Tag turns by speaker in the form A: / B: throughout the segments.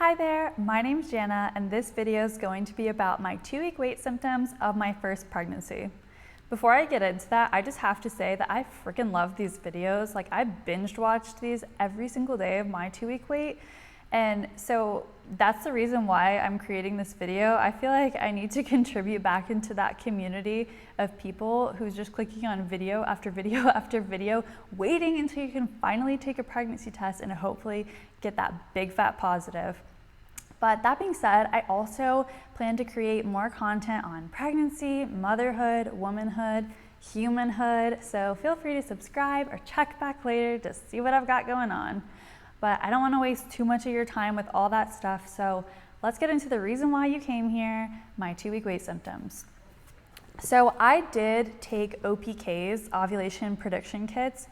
A: Hi there, my name's Jana, and this video is going to be about my 2-week wait symptoms of my first pregnancy. Before I get into that, I just have to say that I freaking love these videos. Like, I binge watched these every single day of my 2-week wait. And so that's the reason why I'm creating this video. I feel like I need to contribute back into that community of people who's just clicking on video after video after video, waiting until you can finally take a pregnancy test and hopefully get that big fat positive. But that being said, I also plan to create more content on pregnancy, motherhood, womanhood, humanhood. So feel free to subscribe or check back later to see what I've got going on. But I don't want to waste too much of your time with all that stuff. So let's get into the reason why you came here, my 2-week wait symptoms. So I did take OPKs, ovulation prediction kits.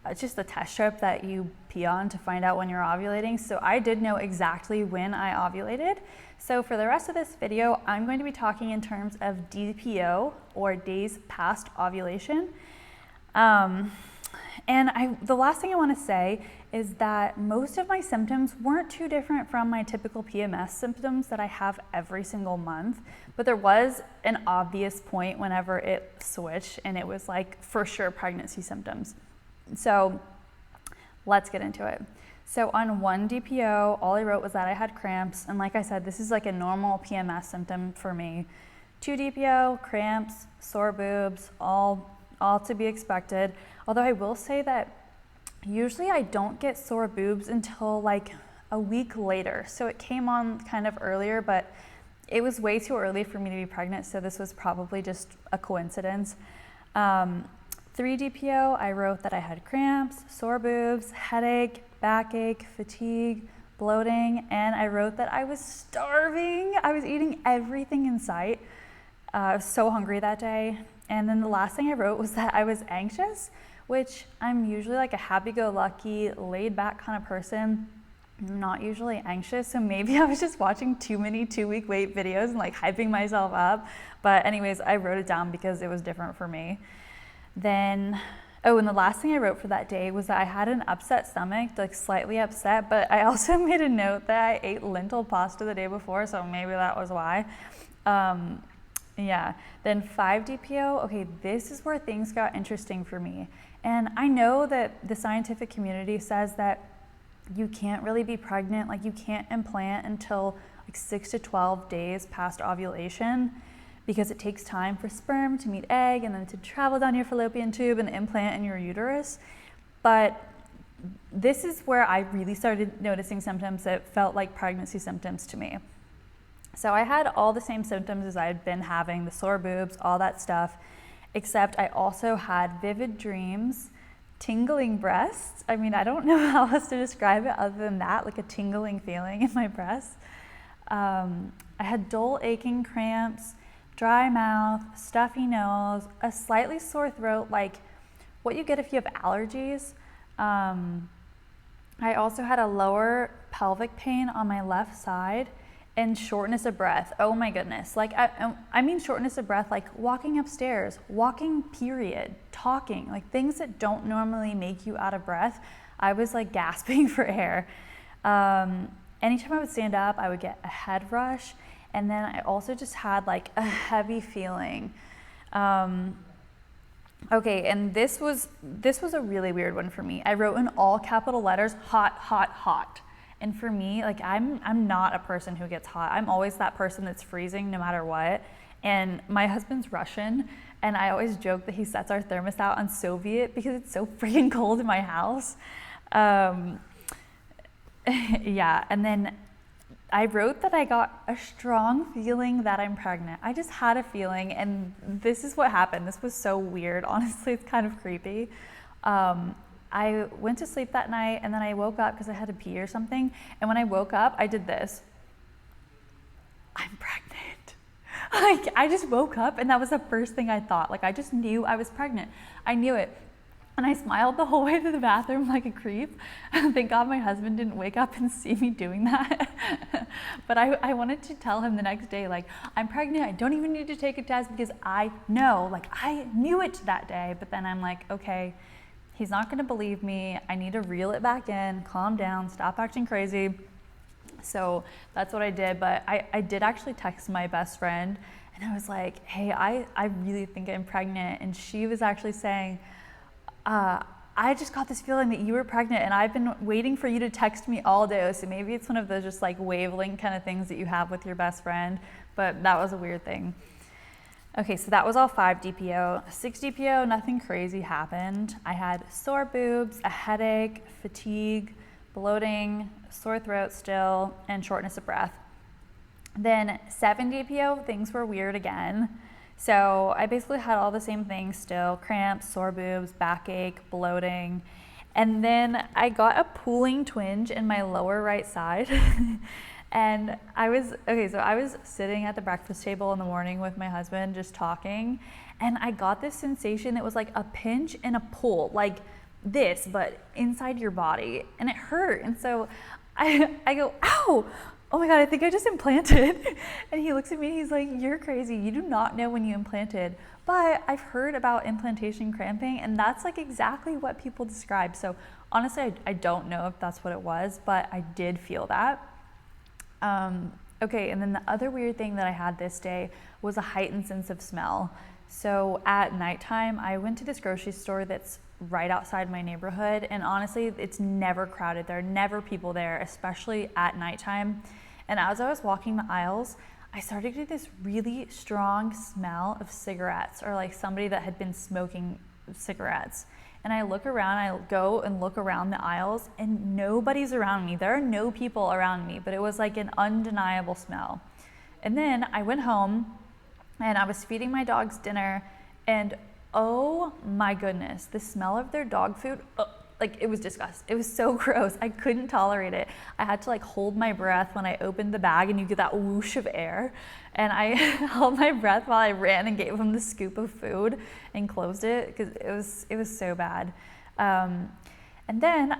A: It's just a test strip that you pee on to find out when you're ovulating. So I did know exactly when I ovulated. So for the rest of this video, I'm going to be talking in terms of DPO, or days past ovulation. The last thing I want to say is that most of my symptoms weren't too different from my typical PMS symptoms that I have every single month, but there was an obvious point whenever it switched, and it was like for sure pregnancy symptoms. So let's get into it. So on 1 DPO, all I wrote was that I had cramps, and like I said, this is like a normal PMS symptom for me. 2 DPO, cramps, sore boobs, all to be expected. Although I will say that usually I don't get sore boobs until like a week later. So it came on kind of earlier, but it was way too early for me to be pregnant, so this was probably just a coincidence. 3 DPO, I wrote that I had cramps, sore boobs, headache, backache, fatigue, bloating, and I wrote that I was starving. I was eating everything in sight. I was so hungry that day. And then the last thing I wrote was that I was anxious, which I'm usually like a happy-go-lucky, laid-back kind of person. I'm not usually anxious, so maybe I was just watching too many 2-week wait videos and like hyping myself up. But anyways, I wrote it down because it was different for me. Then, and the last thing I wrote for that day was that I had an upset stomach, like slightly upset, but I also made a note that I ate lentil pasta the day before, so maybe that was why. Then 5 DPO, okay, this is where things got interesting for me. And I know that the scientific community says that you can't really be pregnant, like you can't implant until like 6 to 12 days past ovulation, because it takes time for sperm to meet egg and then to travel down your fallopian tube and implant in your uterus. But this is where I really started noticing symptoms that felt like pregnancy symptoms to me. So I had all the same symptoms as I had been having, the sore boobs, all that stuff, except I also had vivid dreams, tingling breasts. I mean, I don't know how else to describe it other than that, like a tingling feeling in my breasts. I had dull aching cramps, dry mouth, stuffy nose, a slightly sore throat, like what you get if you have allergies. I also had a lower pelvic pain on my left side, and shortness of breath. Oh my goodness. Like, I mean shortness of breath, like walking upstairs, walking period, talking, like things that don't normally make you out of breath. I was like gasping for air. Anytime I would stand up, I would get a head rush. And then I also just had like a heavy feeling. Okay, and this was a really weird one for me. I wrote in all capital letters, hot, hot, hot. And for me, like I'm not a person who gets hot. I'm always that person that's freezing no matter what. And my husband's Russian, and I always joke that he sets our thermostat on Soviet because it's so freaking cold in my house. And then I wrote that I got a strong feeling that I'm pregnant. I just had a feeling, and this is what happened. This was so weird. Honestly, it's kind of creepy. I went to sleep that night, and then I woke up because I had to pee or something. And when I woke up, I did this. I'm pregnant. Like, I just woke up, and that was the first thing I thought. Like, I just knew I was pregnant. I knew it. And I smiled the whole way to the bathroom like a creep. Thank God my husband didn't wake up and see me doing that. But I wanted to tell him the next day, like, I'm pregnant. I don't even need to take a test because I know, like, I knew it that day. But then I'm like, okay, he's not going to believe me. I need to reel it back in, calm down, stop acting crazy. So that's what I did, but I did actually text my best friend and I was like, hey, I really think I'm pregnant. And she was actually saying, I just got this feeling that you were pregnant and I've been waiting for you to text me all day. So maybe it's one of those just like wavelength kind of things that you have with your best friend, but that was a weird thing. Okay, so that was all 5 DPO. 6 DPO, nothing crazy happened. I had sore boobs, a headache, fatigue, bloating, sore throat still, and shortness of breath. Then 7 DPO, things were weird again. So I basically had all the same things still, cramps, sore boobs, backache, bloating. And then I got a pooling twinge in my lower right side. And I was sitting at the breakfast table in the morning with my husband just talking, and I got this sensation that was like a pinch and a pull, like this, but inside your body, and it hurt. And so I go, ow, oh my God, I think I just implanted. And he looks at me and he's like, you're crazy. You do not know when you implanted. But I've heard about implantation cramping, and that's like exactly what people describe. So honestly, I don't know if that's what it was, but I did feel that. Okay, and then the other weird thing that I had this day was a heightened sense of smell. So at nighttime, I went to this grocery store that's right outside my neighborhood, and honestly, it's never crowded. There are never people there, especially at nighttime. And as I was walking the aisles, I started to get this really strong smell of cigarettes, or like somebody that had been smoking cigarettes. And I look around, I go and look around the aisles, and nobody's around me. There are no people around me, but it was like an undeniable smell. And then I went home and I was feeding my dogs dinner, and oh my goodness, the smell of their dog food, like it was disgusting. It was so gross. I couldn't tolerate it. I had to like hold my breath when I opened the bag, and you get that whoosh of air. And I held my breath while I ran and gave them the scoop of food and closed it, because it was so bad. And then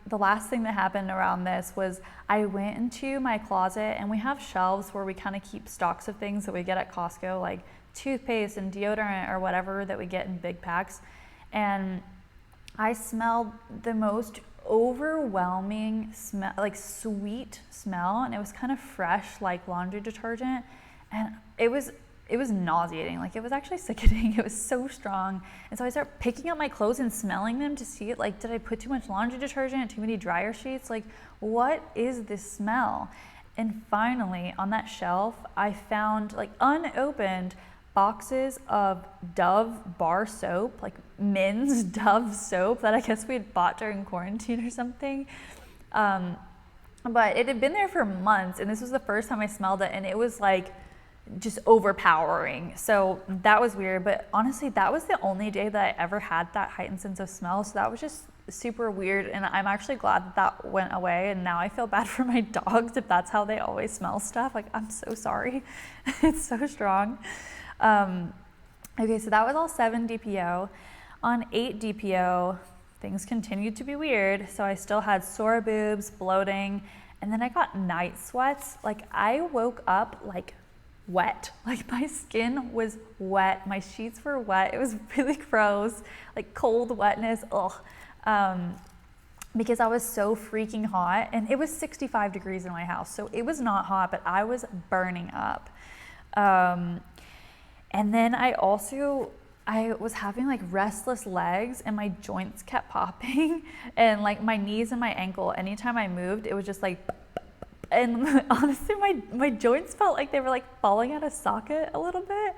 A: the last thing that happened around this was I went into my closet, and we have shelves where we kind of keep stocks of things that we get at Costco, like toothpaste and deodorant or whatever that we get in big packs. And I smelled the most overwhelming smell, like sweet smell, and it was kind of fresh, like laundry detergent, and it was nauseating. Like it was actually sickening. It was so strong. And so I started picking up my clothes and smelling them to see it, like, did I put too much laundry detergent, too many dryer sheets? Like, what is this smell? And finally on that shelf, I found like unopened boxes of Dove bar soap, like men's Dove soap that I guess we had bought during quarantine or something. But it had been there for months, and this was the first time I smelled it, and it was like just overpowering. So that was weird, but honestly, that was the only day that I ever had that heightened sense of smell. So that was just super weird, and I'm actually glad that went away, and now I feel bad for my dogs if that's how they always smell stuff. Like, I'm so sorry. It's so strong. Okay, so that was all 7 DPO. On 8 DPO, things continued to be weird. So I still had sore boobs, bloating, and then I got night sweats. Like, I woke up like wet. Like, my skin was wet. My sheets were wet. It was really gross, like cold wetness. Ugh. Because I was so freaking hot, and it was 65 degrees in my house. So it was not hot, but I was burning up. And then I was having like restless legs, and my joints kept popping, and like my knees and my ankle, anytime I moved, it was just like, and honestly, my joints felt like they were like falling out of socket a little bit,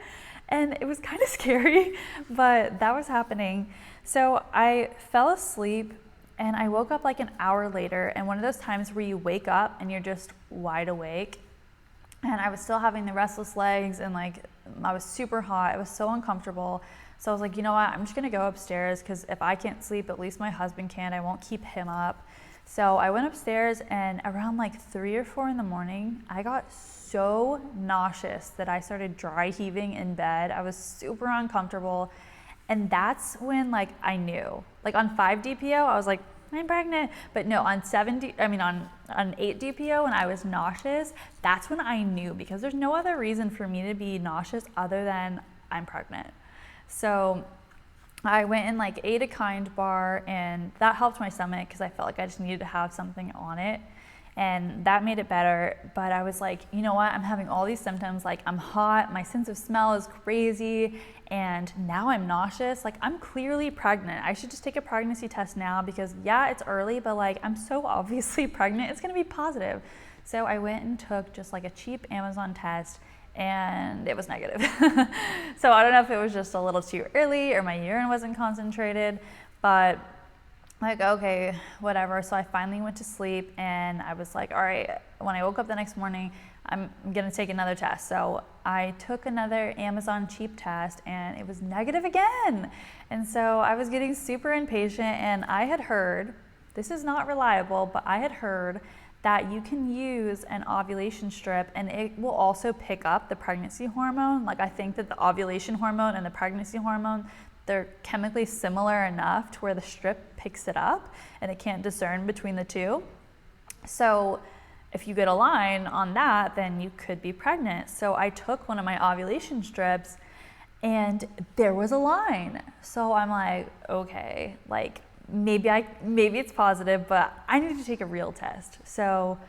A: and it was kind of scary, but that was happening. So I fell asleep, and I woke up like an hour later, and one of those times where you wake up and you're just wide awake, and I was still having the restless legs, and like I was super hot. It was so uncomfortable. So I was like, you know what? I'm just gonna go upstairs, because if I can't sleep, at least my husband can. I won't keep him up. So I went upstairs, and around like 3 or 4 in the morning, I got so nauseous that I started dry heaving in bed. I was super uncomfortable. And that's when like I knew. Like on 5 DPO, I was like, I'm pregnant. But no, on 8 DPO, when I was nauseous, that's when I knew, because there's no other reason for me to be nauseous other than I'm pregnant. So I went and like ate a Kind bar, and that helped my stomach because I felt like I just needed to have something on it. and that made it better. But I was like, you know what, I'm having all these symptoms, like I'm hot, my sense of smell is crazy, and now I'm nauseous. Like, I'm clearly pregnant. I should just take a pregnancy test now, because yeah, it's early, but like I'm so obviously pregnant, it's gonna be positive. So I went and took just like a cheap Amazon test, and it was negative. So I don't know if it was just a little too early or my urine wasn't concentrated, but like, okay, whatever. So I finally went to sleep, and I was like, all right, when I woke up the next morning, I'm gonna take another test. So I took another Amazon cheap test, and it was negative again. And so I was getting super impatient, and I had heard, this is not reliable, but I had heard that you can use an ovulation strip and it will also pick up the pregnancy hormone. Like, I think that the ovulation hormone and the pregnancy hormone, they're chemically similar enough to where the strip picks it up and it can't discern between the two. So if you get a line on that, then you could be pregnant. So I took one of my ovulation strips and there was a line. So I'm like, okay, like maybe it's positive, but I need to take a real test. So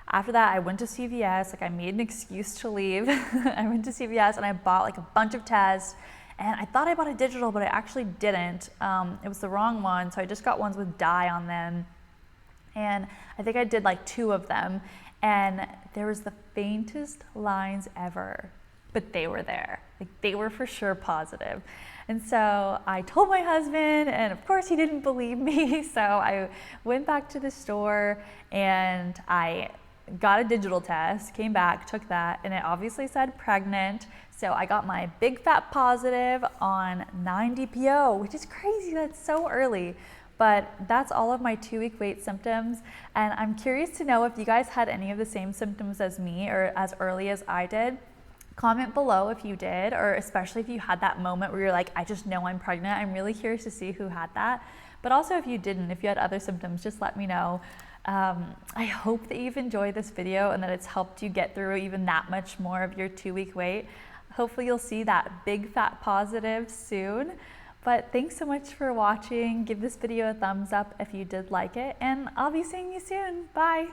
A: after that, I went to CVS. Like, I made an excuse to leave. I went to CVS and I bought like a bunch of tests. And I thought I bought a digital, but I actually didn't. It was the wrong one, so I just got ones with dye on them. And I think I did like 2 of them, and there was the faintest lines ever, but they were there. Like, they were for sure positive. And so I told my husband, and of course he didn't believe me. So I went back to the store and I got a digital test, came back, took that, and it obviously said pregnant. So I got my big fat positive on 9 DPO, which is crazy, that's so early. But that's all of my 2-week wait symptoms. And I'm curious to know if you guys had any of the same symptoms as me or as early as I did. Comment below if you did, or especially if you had that moment where you're like, I just know I'm pregnant. I'm really curious to see who had that. But also if you didn't, if you had other symptoms, just let me know. I hope that you've enjoyed this video and that it's helped you get through even that much more of your 2-week wait. Hopefully you'll see that big fat positive soon. But thanks so much for watching. Give this video a thumbs up if you did like it, and I'll be seeing you soon. Bye.